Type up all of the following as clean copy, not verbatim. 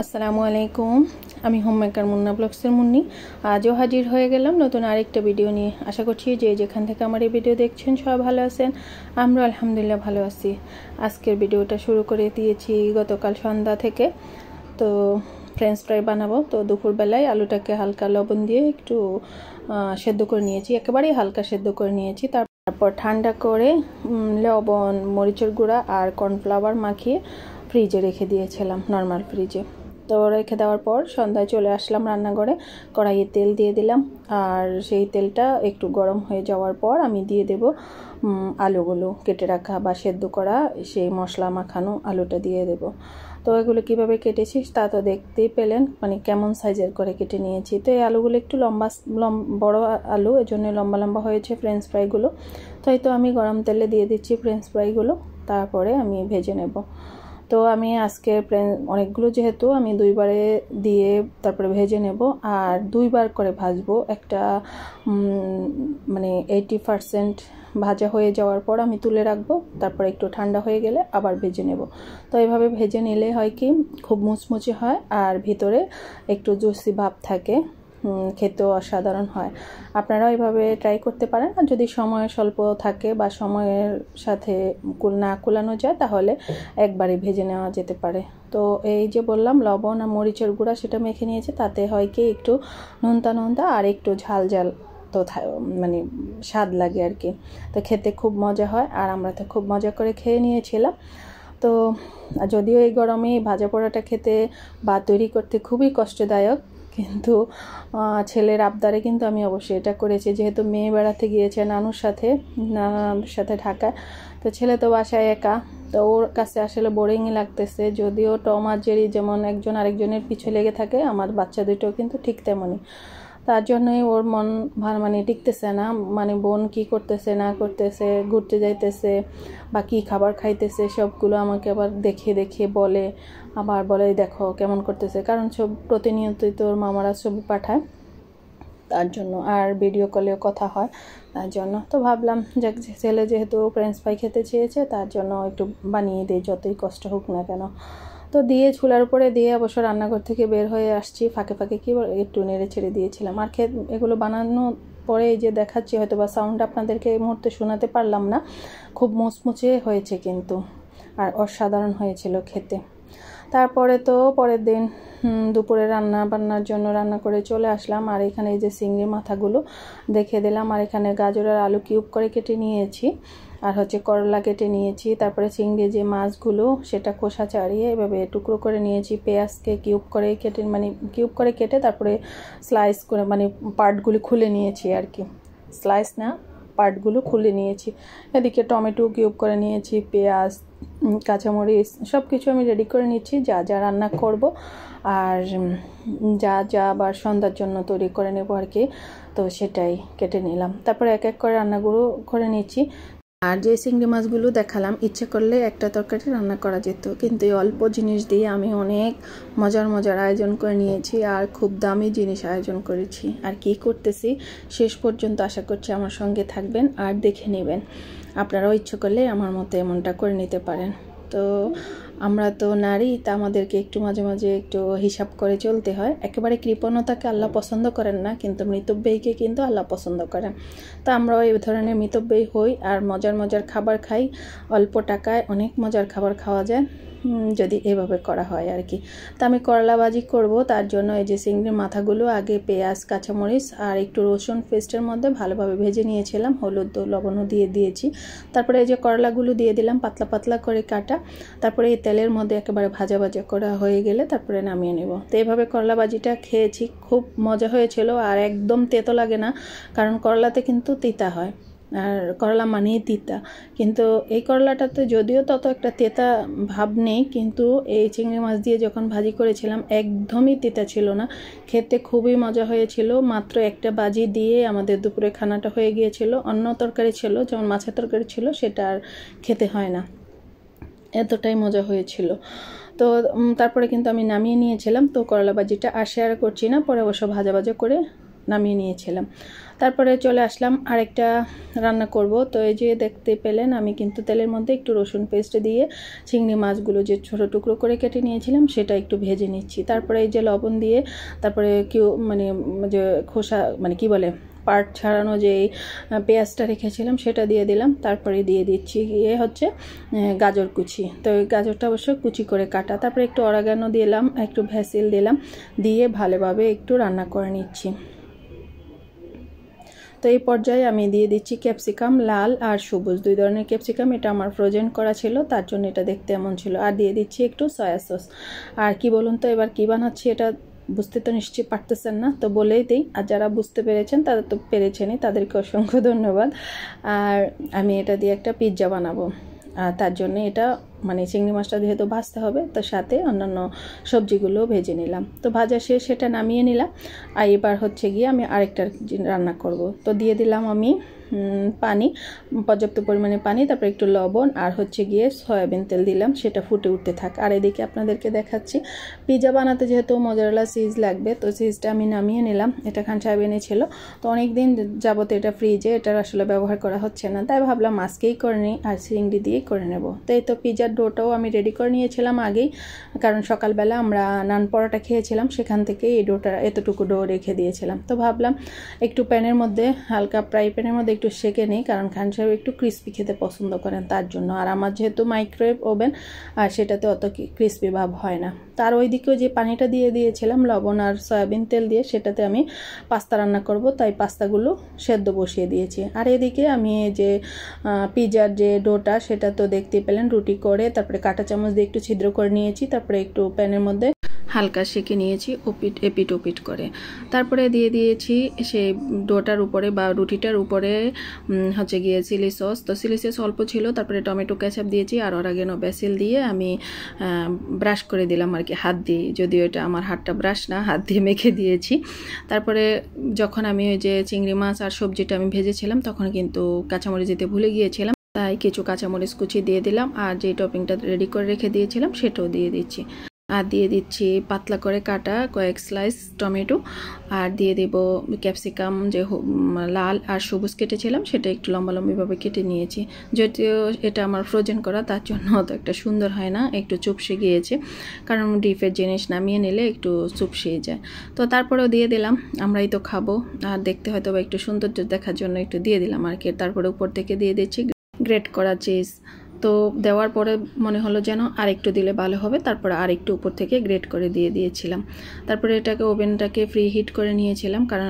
আসসালামু আলাইকুম। আমি হোমমেকার মুন্না ব্লগসের মুন্নি। আজও হাজির হয়ে গেলাম নতুন আরেকটা ভিডিও নিয়ে। আশা করছি যে যেখান থেকে আমার এই ভিডিও দেখছেন সবাই ভালো আছেন। আমরা আলহামদুলিল্লাহ ভালো আছি। আজকের ভিডিওটা শুরু করে দিয়েছি গতকাল সন্ধ্যা থেকে। তো ফ্রেঞ্চ ফ্রাই বানাবো। তো দুপুরবেলায় আলুটাকে হালকা লবণ দিয়ে একটু সেদ্ধ করে নিয়েছি, একেবারেই হালকা সেদ্ধ করে নিয়েছি। তারপর ঠান্ডা করে লবণ, মরিচের গুঁড়া আর কর্নফ্লাওয়ার মাখিয়ে ফ্রিজে রেখে দিয়েছিলাম, নর্মাল ফ্রিজে। তো রেখে দেওয়ার পর সন্ধ্যায় চলে আসলাম রান্নাঘরে, কড়াইয়ে তেল দিয়ে দিলাম। আর সেই তেলটা একটু গরম হয়ে যাওয়ার পর আমি দিয়ে দেব আলুগুলো, কেটে রাখা বা সেদ্ধ করা সেই মশলা মাখানো আলুটা দিয়ে দেব। তো এগুলো কীভাবে কেটেছি তা তো দেখতেই পেলেন, মানে কেমন সাইজের করে কেটে নিয়েছি। তো এই আলুগুলো একটু বড় আলু, এজন্য লম্বা লম্বা হয়েছে ফ্রেঞ্চ ফ্রাইগুলো। তো এই তো আমি গরম তেলে দিয়ে দিচ্ছি ফ্রেঞ্চ ফ্রাইগুলো, তারপরে আমি ভেজে নেব। তো আমি আজকে অনেকগুলো যেহেতু আমি দুইবারে দিয়ে তারপরে ভেজে নেব, আর দুইবার করে ভাজবো। একটা মানে 80% ভাজা হয়ে যাওয়ার পর আমি তুলে রাখবো, তারপরে একটু ঠান্ডা হয়ে গেলে আবার ভেজে নেব। তো এইভাবে ভেজে নিলে হয় কি, খুব মুচমুচে হয় আর ভিতরে একটু জুসি ভাব থাকে, খেতেও অসাধারণ হয়। আপনারাও এইভাবে ট্রাই করতে পারেন। আর যদি সময় স্বল্প থাকে বা সময়ের সাথে না কুলানো যায় তাহলে একবারে ভেজে নেওয়া যেতে পারে। তো এই যে বললাম লবণ আর মরিচের গুঁড়া সেটা মেখে নিয়েছে, তাতে হয় কি একটু নোনতা আর একটু ঝাল তো মানে স্বাদ লাগে আর কি। তো খেতে খুব মজা হয়, আর আমরা তো খুব মজা করে খেয়ে নিয়েছিলাম। তো যদিও এই গরমে ভাজা পোড়াটা খেতে বা তৈরি করতে খুবই কষ্টদায়ক, কিন্তু ছেলের আবদারে কিন্তু আমি অবশ্যই এটা করেছি। যেহেতু মেয়ে বেড়াতে গিয়েছে নানুর সাথে ঢাকায়, তো ছেলে তো বাসায় একা, তো ওর কাছে আসলে বোরিংই লাগতেছে। যদিও টম আর জেরি যেমন একজন আরেকজনের পিছু লেগে থাকে, আমার বাচ্চা দুটো কিন্তু ঠিক তেমনই। তার জন্যই ওর মন মানে টিকতেছে না, মানে বোন কি করতেছে না করতেছে, ঘুরতে যাইতেছে বা কী খাবার খাইতেছে সবগুলো আমাকে আবার দেখে বলে, আবার বলে দেখো কেমন করতেছে। কারণ সব প্রতিনিয়তই তোর মামারা ছবি পাঠায়, তার জন্য আর ভিডিও কলেও কথা হয়, তার জন্য তো ভাবলাম যে ছেলে যেহেতু ফ্রেঞ্চ ফ্রাই খেতে চেয়েছে, তার জন্য একটু বানিয়ে দিই, যতই কষ্ট হোক না কেন। তো দিয়ে চুলার উপরে দিয়ে অবশ্য রান্নাঘর থেকে বের হয়ে আসছি, ফাঁকে কি একটু নেড়ে ছেড়ে দিয়েছিলাম। আর এগুলো বানানোর পরে এই যে দেখাচ্ছি, হয়তো বা সাউন্ড আপনাদেরকে এই মুহূর্তে শোনাতে পারলাম না, খুব মুচমুচে হয়েছে কিন্তু, আর অসাধারণ হয়েছিল খেতে। তারপরে তো পরের দিন দুপুরে বান্নার জন্য রান্না করে চলে আসলাম। আর এখানে এই যে চিংড়ির মাথাগুলো দেখে দিলাম, আর এখানে গাজর আর আলু কিউব করে কেটে নিয়েছি, আর হচ্ছে করলা কেটে নিয়েছি। তারপরে চিংড়ি যে মাছগুলো সেটা খোসা ছাড়িয়ে এভাবে টুকরো করে নিয়েছি। পেঁয়াজকে কিউব করে কেটে তারপরে স্লাইস করে, মানে পার্টগুলি খুলে নিয়েছি আর কি, স্লাইস না পার্টগুলো খুলে নিয়েছি। এদিকে টমেটো কিউব করে নিয়েছি, পেঁয়াজ, কাঁচামরিচ সব কিছু আমি রেডি করে নিচ্ছি যা রান্না করব, আর যা আবার সন্ধ্যার জন্য তৈরি করে নেব আর কি। তো সেটাই কেটে নিলাম, তারপরে এক করে রান্নাগুলো করে নিচ্ছি। আর যে চিংড়ি মাছগুলো দেখালাম, ইচ্ছে করলে একটা তরকারি রান্না করা যেত, কিন্তু এই অল্প জিনিস দিয়ে আমি অনেক মজার আয়োজন করে নিয়েছি, আর খুব দামি জিনিস আয়োজন করেছি। আর কি করতেছি শেষ পর্যন্ত আশা করছি আমার সঙ্গে থাকবেন আর দেখে নেবেন। আপনারাও ইচ্ছে করলে আমার মতো এমনটা করে নিতে পারেন। তো আমরা তো নারী, তা আমাদেরকে একটু মাঝে একটু হিসাব করে চলতে হয়। একেবারে কৃপণতাকে আল্লাহ পছন্দ করেন না, কিন্তু মিতব্যয়ীকে কিন্তু আল্লাহ পছন্দ করেন। তো আমরাও এই ধরনের মিতব্যয়ী হই আর মজার খাবার খাই। অল্প টাকায় অনেক মজার খাবার খাওয়া যায় যদি এভাবে করা হয় আর কি। তো আমি করলা ভাজি করব, তার জন্য এই যে চিংড়ির মাথাগুলো আগে পেঁয়াজ, কাঁচামরিচ আর একটু রসুন পেস্টের মধ্যে ভালোভাবে ভেজে নিয়েছিলাম, হলুদ লবণও দিয়েছি। তারপরে এই যে করলাগুলো দিয়ে দিলাম পাতলা করে কাটা। তারপরে এই তেলের মধ্যে একেবারে ভাজা করা হয়ে গেলে তারপরে নামিয়ে নেব। তো এইভাবে করলা ভাজিটা খেয়েছি, খুব মজা হয়েছিল, আর একদম তেতো লাগে না, কারণ করলাতে কিন্তু তিতা হয়, আর করলা মানেই তিতা। কিন্তু এই করলাটাতে যদিও তত একটা তেতা ভাব নেই, কিন্তু এই চিংড়ি মাছ দিয়ে যখন ভাজি করেছিলাম একদমই তিতা ছিল না, খেতে খুবই মজা হয়েছিল। মাত্র একটা ভাজি দিয়ে আমাদের দুপুরে খানাটা হয়ে গিয়েছিল। অন্য তরকারি ছিল, যেমন মাছের তরকারি ছিল, সেটা আর খেতে হয় না, এতটাই মজা হয়েছিল। তো তারপরে কিন্তু আমি নামিয়ে নিয়েছিলাম। তো করলা ভাজিটা আর শেয়ার করছি না, পরে অবশ্য ভাজা করে নামিয়ে নিয়েছিলাম। তারপরে চলে আসলাম আরেকটা রান্না করব। তো এই যে দেখতে পেলেন আমি কিন্তু তেলের মধ্যে একটু রসুন পেস্ট দিয়ে চিংড়ি মাছগুলো যে ছোট টুকরো করে কেটে নিয়েছিলাম সেটা একটু ভেজে নিচ্ছি। তারপরে এই যে লবণ দিয়ে তারপরে মানে যে খোসা মানে কি বলে পার্ট ছাড়ানো যে পেঁয়াজটা রেখেছিলাম সেটা দিয়ে দিলাম। তারপরে দিয়ে দিচ্ছি হচ্ছে গাজর কুচি। তো এই গাজরটা অবশ্য কুচি করে কাটা। তারপরে একটু অরিগানো দিলাম, একটু ভ্যাসিল দিলাম, দিয়ে ভালোভাবে একটু রান্না করে নিচ্ছি। তো এই পর্যায়ে আমি দিয়ে দিচ্ছি ক্যাপসিকাম, লাল আর সবুজ 2 ধরনের ক্যাপসিকাম। এটা আমার ফ্রোজেন করা ছিল, তার জন্য এটা দেখতে এমন ছিল। আর দিয়ে দিচ্ছি একটু সয়া সস। আর কি বলুন তো, এবার কি বানাচ্ছি এটা বুঝতে তো নিশ্চয়ই পারতেছেন না, তো বলেই দিই। আর যারা বুঝতে পেরেছেন তারা তো পেরেছেনই, তাদেরকে অসংখ্য ধন্যবাদ। আর আমি এটা দিয়ে একটা পিৎজা বানাবো। তার জন্য এটা মানে চিংড়ি মাছটা যেহেতু ভাজতে হবে, তো সাথে অন্যান্য সবজিগুলো ভেজে নিলাম। তো ভাজা শেষ, সেটা নামিয়ে নিলাম। আর এবার হচ্ছে গিয়ে আমি আরেকটা রান্না করব। তো দিয়ে দিলাম আমি পানি, পর্যাপ্ত পরিমাণে পানি, তারপরে একটু লবণ আর হচ্ছে গিয়ে সয়াবিন তেল দিলাম, সেটা ফুটে উঠতে থাক। আর এদিকে আপনাদেরকে দেখাচ্ছি পিৎজা বানাতে যেহেতু মোজারেলা চিজ লাগবে, তো চিজটা আমি নামিয়ে নিলাম। এটা খান সাহেব এনেছিল, তো অনেক দিন যাবত এটা ফ্রিজে, এটা আসলে ব্যবহার করা হচ্ছে না, তাই ভাবলাম আজকেই করে নিই আর চিংড়ি দিয়েই করে নেব। তো এই তো পিৎজার ডোটাও আমি রেডি করে নিয়েছিলাম আগেই, কারণ সকালবেলা আমরা নান পরোটা খেয়েছিলাম, সেখান থেকে এই ডোটা এতটুকু ডো রেখে দিয়েছিলাম। তো ভাবলাম একটু প্যানের মধ্যে, হালকা ফ্রাই প্যানের মধ্যে একটু সেকে নেই, কারণ খান সাহেব একটু ক্রিস্পি খেতে পছন্দ করেন তার জন্য। আর আমার যেহেতু মাইক্রোওয়েভ ওভেন, আর সেটাতে অত ক্রিস্পি ভাব হয় না। তার ওই দিকেও যে পানিটা দিয়ে দিয়েছিলাম লবণ আর সয়াবিন তেল দিয়ে, সেটাতে আমি পাস্তা রান্না করব, তাই পাস্তাগুলো সেদ্ধ বসিয়ে দিয়েছি। আর এদিকে আমি যে পিৎজার যে ডোটা, সেটা তো দেখতেই পেলেন, রুটি করে তারপরে কাঁটা চামচ দিয়ে একটু ছিদ্র করে নিয়েছি, তারপরে একটু প্যানের মধ্যে হালকা সেঁকে নিয়েছি এপিট ওপিট করে। তারপরে দিয়ে দিয়েছি সেই ডোটার উপরে বা রুটিটার উপরে হচ্ছে গিয়ে চিলি সস। তো চিলি সস অল্প ছিল, তারপরে টমেটো কেচাপ দিয়েছি আর অরিগানো ব্যাসিল দিয়ে আমি ব্রাশ করে দিলাম আর কি, হাত দিয়ে, যদিও এটা আমার হাতটা ব্রাশ না, হাত দিয়ে মেখে দিয়েছি। তারপরে যখন আমি ওই যে চিংড়ি মাছ আর সবজিটা আমি ভেজেছিলাম, তখন কিন্তু কাঁচামরিচ দিতে ভুলে গিয়েছিলাম, তাই কিছু কাঁচামরিচ কুচি দিয়ে দিলাম। আর যে টপিংটা রেডি করে রেখে দিয়েছিলাম সেটাও দিয়ে দিচ্ছি। আর দিয়ে দিচ্ছি পাতলা করে কাটা কয়েক স্লাইস টমেটো, আর দিয়ে দেব ক্যাপসিকাম যে লাল আর সবুজ কেটেছিলাম, সেটা একটু লম্বা লম্বিভাবে কেটে নিয়েছি। যদিও এটা আমার ফ্রোজেন করা, তার জন্য অত একটা সুন্দর হয় না, একটু চুপসে গিয়েছে, কারণ ডিপের জিনিস নামিয়ে নিলে একটু চুপসে যায়। তো তারপরেও দিয়ে দিলাম, আমরাই তো খাবো, আর দেখতে হয়তো বা একটু সৌন্দর্য দেখার জন্য একটু দিয়ে দিলাম আর কি। তারপরে উপর থেকে দিয়ে দিচ্ছি গ্রেট করা চিজ। তো দেওয়ার পরে মনে হলো যেন আরেকটু দিলে ভালো হবে, তারপরে আরেকটু উপর থেকে গ্রেট করে দিয়ে দিয়েছিলাম। তারপরে এটাকে ওভেনটাকে ফ্রি হিট করে নিয়েছিলাম, কারণ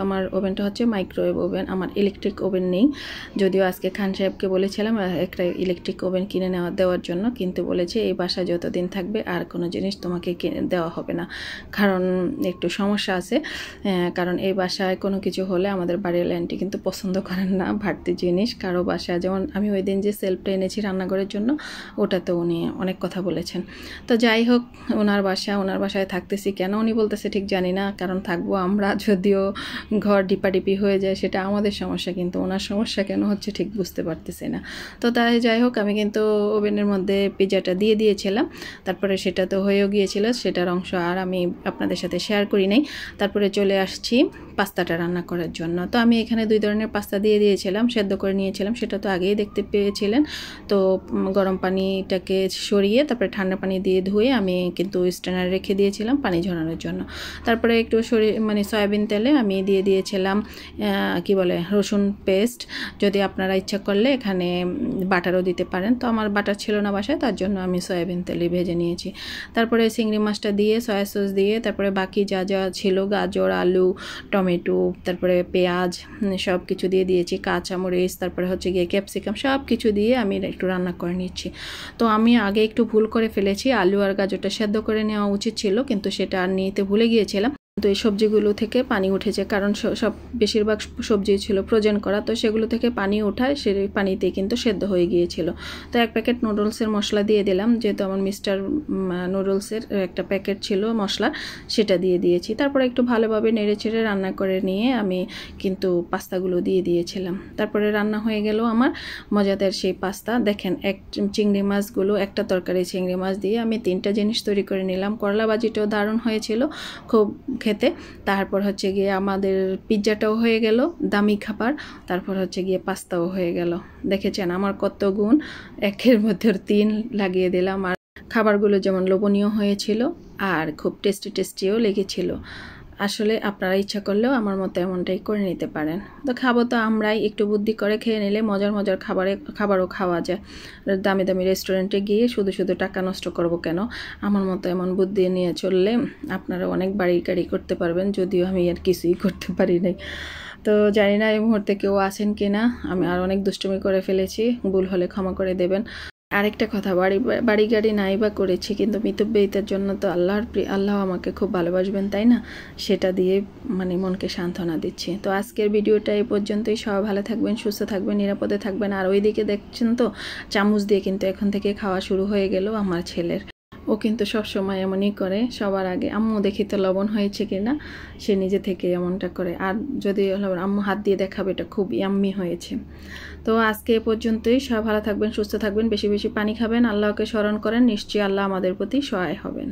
আমার ওভেনটা হচ্ছে মাইক্রোওয়েভ ওভেন, আমার ইলেকট্রিক ওভেন নেই। যদিও আজকে খান সাহেবকে বলেছিলাম একটা ইলেকট্রিক ওভেন কিনে দেওয়ার জন্য, কিন্তু বলেছে এই বাসায় যতদিন থাকবে আর কোনো জিনিস তোমাকে কিনে দেওয়া হবে না, কারণ একটু সমস্যা আছে। কারণ এই বাসায় কোনো কিছু হলে আমাদের বাড়ির আন্টি কিন্তু পছন্দ করেন না বাড়তি জিনিস কারো বাসায়। যেমন আমি ওই দিন যে সেলফটা এনেছি রান্নাঘরের জন্য, ওটাতে উনি অনেক কথা বলেছেন। তো যাই হোক, ওনার বাসায় থাকতেছি কেন উনি বলতেছে ঠিক জানি না, কারণ থাকবো আমরা, যদিও ঘর ডিপাডিপি হয়ে যায় সেটা আমাদের সমস্যা, কিন্তু ওনার সমস্যা কেন হচ্ছে ঠিক বুঝতে পারতেছি না। তো তাই যাই হোক, আমি কিন্তু ওভেনের মধ্যে পিৎজাটা দিয়ে দিয়েছিলাম, তারপরে সেটা তো হয়েও গিয়েছিল, সেটার অংশ আর আমি আপনাদের সাথে শেয়ার করি নাই। তারপরে চলে আসছি পাস্তাটা রান্না করার জন্য। তো আমি এখানে 2 ধরনের পাস্তা দিয়ে দিয়েছিলাম, সেদ্ধ করে নিয়েছিলাম, সেটা তো আগেই দেখতে পেয়েছিলেন। তো গরম পানিটাকে সরিয়ে তারপরে ঠান্ডা পানি দিয়ে ধুয়ে আমি কিন্তু স্ট্যান্ডারে রেখে দিয়েছিলাম পানি ঝরানোর জন্য। তারপরে একটু মানে সয়াবিন তেলে আমি দিয়ে দিয়েছিলাম কি বলে রসুন পেস্ট। যদি আপনারা ইচ্ছা করলে এখানে বাটারও দিতে পারেন, তো আমার বাটার ছিল না বাসায়, তার জন্য আমি সয়াবিন তেলে ভেজে নিয়েছি। তারপরে চিংড়ি মাছটা দিয়ে সয়া সস দিয়ে তারপরে বাকি যা যা ছিল গাজর, আলু, টমেটো, তারপরে পেঁয়াজ সব কিছু দিয়ে দিয়েছি, কাঁচামরিচ, তারপরে হচ্ছে গিয়ে ক্যাপসিকাম, সব কিছু দিয়ে আমি একটু রান্না করে নিচ্ছি। তো আমি আগে একটু ভুল করে ফেলেছি, আলু আর গাজরটা সেদ্ধ করে নেওয়া উচিত ছিল, কিন্তু সেটা আর নিতে ভুলে গিয়েছিলাম। তো এই সবজিগুলো থেকে পানি উঠেছে, কারণ সব বেশিরভাগ সবজি ছিল ফ্রোজেন করা, তো সেগুলো থেকে পানি ওঠায় সেই পানিতেই কিন্তু সেদ্ধ হয়ে গিয়েছিল। তো 1 প্যাকেট নুডলসের মশলা দিয়ে দিলাম, যেহেতু আমার মিস্টার নুডলসের একটা প্যাকেট ছিল মশলা, সেটা দিয়ে দিয়েছি। তারপরে একটু ভালোভাবে নেড়েচেড়ে রান্না করে নিয়ে আমি কিন্তু পাস্তাগুলো দিয়ে দিয়েছিলাম। তারপরে রান্না হয়ে গেল আমার মজাদার সেই পাস্তা। দেখেন, চিংড়ি মাছগুলো, একটা তরকারি চিংড়ি মাছ দিয়ে আমি 3টা জিনিস তৈরি করে নিলাম। করলা ভাজিটাও দারুণ হয়েছিল, খুব খেতে। তারপর হচ্ছে গিয়ে আমাদের পিৎজাটাও হয়ে গেল, দামি খাবার। তারপর হচ্ছে গিয়ে পাস্তাও হয়ে গেল। দেখেছেন আমার কত গুণ, একের মধ্যে 3 লাগিয়ে দিলাম। আর খাবারগুলো যেমন লোভনীয় হয়েছিল আর খুব টেস্টিও লেগেছিল। আসলে আপনারা ইচ্ছা করলেও আমার মতো এমনটাই করে নিতে পারেন। তো খাবো তো আমরাই, একটু বুদ্ধি করে খেয়ে নিলে মজার খাবারও খাওয়া যায়। দামি রেস্টুরেন্টে গিয়ে শুধু টাকা নষ্ট করব কেন? আমার মতো এমন বুদ্ধি নিয়ে চললে আপনারা অনেক বাড়ি গাড়ি করতে পারবেন, যদিও আমি আর কিছুই করতে পারি নাই। তো জানি না এই মুহূর্তে কেউ আছেন কিনা, আমি আর অনেক দুষ্টুমি করে ফেলেছি, ভুল হলে ক্ষমা করে দেবেন। আরেকটা কথা, বাড়ি গাড়ি নাই বা করেছি, কিন্তু মিতব্যয়িতার জন্য তো আল্লাহ আমাকে খুব ভালোবাসবেন, তাই না? সেটা দিয়ে মানে মনকে সান্ত্বনা দিচ্ছি। তো আজকের ভিডিওটা এই পর্যন্তই। সবাই ভালো থাকবেন, সুস্থ থাকবেন, নিরাপদে থাকবেন। আর ওইদিকে দেখছেন তো চামচ দিয়ে কিন্তু এখন থেকে খাওয়া শুরু হয়ে গেল আমার ছেলের। ও কিন্তু সবসময় এমনই করে, সবার আগে আম্মু দেখি তো লবণ হয়েছে কিনা, সে নিজে থেকে এমনটা করে। আর যদি আম্মু হাত দিয়ে দেখাবে এটা খুব ইয়াম্মি হয়েছে। তো আজকে এ পর্যন্তই। সবাই ভালো থাকবেন, সুস্থ থাকবেন, বেশি বেশি পানি খাবেন, আল্লাহকে স্মরণ করেন, নিশ্চয়ই আল্লাহ আমাদের প্রতি সহায় হবেন।